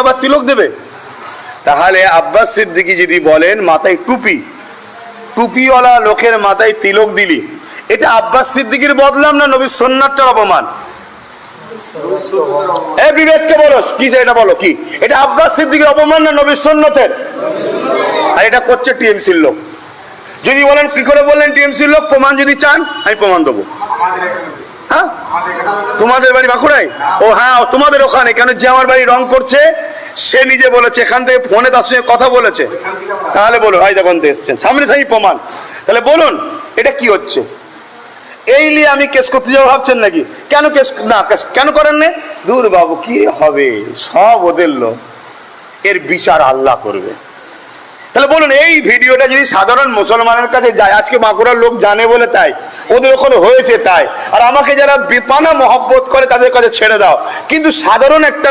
আবার তিলক দেবে? তাহলে আব্বাস সিদ্দিকী যদি বলেন মাথায় টুপি, টুপিওয়ালা লোকের মাথায় তিলক দিলি, এটা আব্বাস সিদ্দিকীর বদলাম না নবীর সুন্নাতটার অপমান? এই বিবেককে বলো কি, এটা বলো কি, এটা আব্বাস সিদ্দিকীর অপমান না নবীর সুন্নতের? আর এটা করছে টিএমসির লোক। যদি বলেন কি করে বললেন টিএমসির লোক, প্রমাণ যদি চান আমি প্রমাণ দেবো। হ্যাঁ, তোমাদের বাড়ি বাঁকুড়ায়? ও হ্যাঁ, তোমাদের ওখানে। কেন? যে আমার বাড়ি রং করছে সে নিজে বলেছে, এখান থেকে ফোনে তার সঙ্গে কথা বলেছে। তাহলে বলুন, ভাই দেখুন এসছেন সামনে সামনে প্রমাণ। তাহলে বলুন এটা কি হচ্ছে? এই নিয়ে আমি কেস করতে যাবো ভাবছেন নাকি? কেন কেস না, কেন করেন না? দূর বাবু, কি হবে, সব ওদের লোক, এর বিচার আল্লাহ করবে। তাহলে বলুন, এই ভিডিওটা যদি সাধারণ মুসলমানের কাছে যায়, আজকে বাঁকুড়ার লোক জানে বলে তাই, ওদের ওখানে হয়েছে তাই, আর আমাকে যারা বেপানা মহব্বত করে তাদের কাছে ছেড়ে দাও। কিন্তু সাধারণ একটা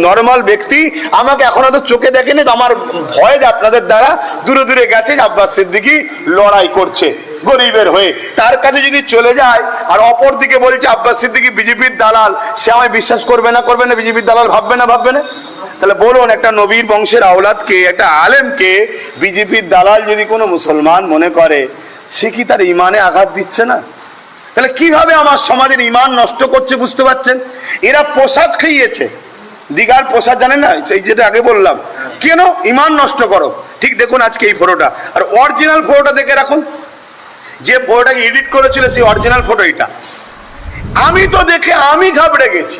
নর্মাল ব্যক্তি আমাকে এখনো তো চোখে দেখেনি, তো আমার ভয় যে আপনাদের দ্বারা দূরে দূরে গেছে আব্বাস সিদ্দিকী লড়াই করছে গরিবের হয়ে, তার কাছে যদি চলে যায় আর অপর দিকে বলছে আব্বাস সিদ্দিকী বিজেপির দালাল, সে আমায় বিশ্বাস করবে না বিজেপির দালাল ভাববে না? তাহলে বলুন, একটা নবীর বংশের আওলাদকে, একটা আলেমকে বিজেপির দালাল যদি কোনো মুসলমান মনে করে, সে কি তার ইমানে আঘাত দিচ্ছে না? তাহলে কিভাবে আমার সমাজের ইমান নষ্ট করছে বুঝতে পারছেন? এরা প্রসাদ খাইয়েছে, দীঘার প্রসাদ জানেন না, সেই যেটা আগে বললাম, কেন ইমান নষ্ট করো? ঠিক দেখুন আজকে এই ফটোটা, আর অরিজিনাল ফটোটা দেখে রাখুন। যে ফটোটাকে এডিট করেছিল সেই অরিজিনাল ফটো এটা। আমি তো দেখে আমি ঘাবড়ে গেছি,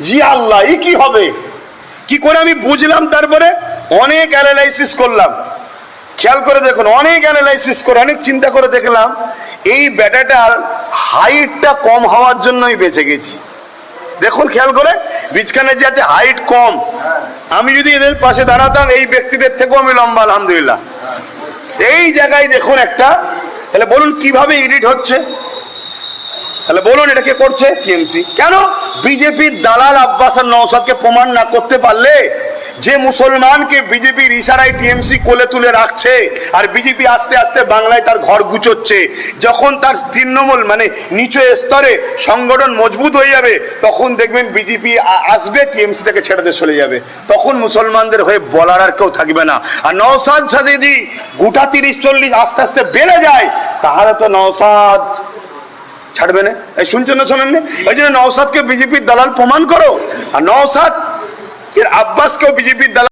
জি আল্লাহ, এই কি হবে, কি করে আমি বুঝলাম? তারপরে অনেক অ্যানালাইসিস করলাম, খেয়াল করে দেখুন, অনেক অ্যানালাইসিস করে অনেক চিন্তা করে দেখলাম এই ব্যাটাটার হাইটটা কম হওয়ার জন্যই বেঁচে গেছি। দেখুন খেয়াল করে, বিছখানে যে আছে হাইট কম, আমি যদি এদের পাশে দাঁড়াতাম এই ব্যক্তিদের থেকেও আমি লম্বা, আলহামদুলিল্লাহ। এই জায়গায় দেখুন একটা। তাহলে বলুন কিভাবে এডিট হচ্ছে? তাহলে বলুন এটা কে করছে? টিএমসি। কেন? বিজেপির দালাল আব্বাস আর নওশাদকে প্রমাণ না করতে পারলে, যে মুসলমানকে বিজেপির ইশারায় টিএমসি কোলে তুলে রাখছে, আর বিজেপি আস্তে আস্তে বাংলায় তার ঘর গুছোচ্ছে, যখন তার তৃণমূল মানে নিচু স্তরে সংগঠন মজবুত হয়ে যাবে, তখন দেখবেন বিজেপি আসবে, টিএমসি থেকে ছেড়ে দিয়ে চলে যাবে, তখন মুসলমানদের হয়ে বলার আর কেউ থাকবে না। আর নওশাদ যদি গোটা 30-40 আস্তে আস্তে বেড়ে যায়, তাহলে তো নওশাদ ছাড়বে না। এই শুনছেন না, শোনেন না? এই জন্য নওশাদকে বিজেপির দালাল প্রমাণ করো, আর নওশাদ এর আব্বাসকেও বিজেপির দালাল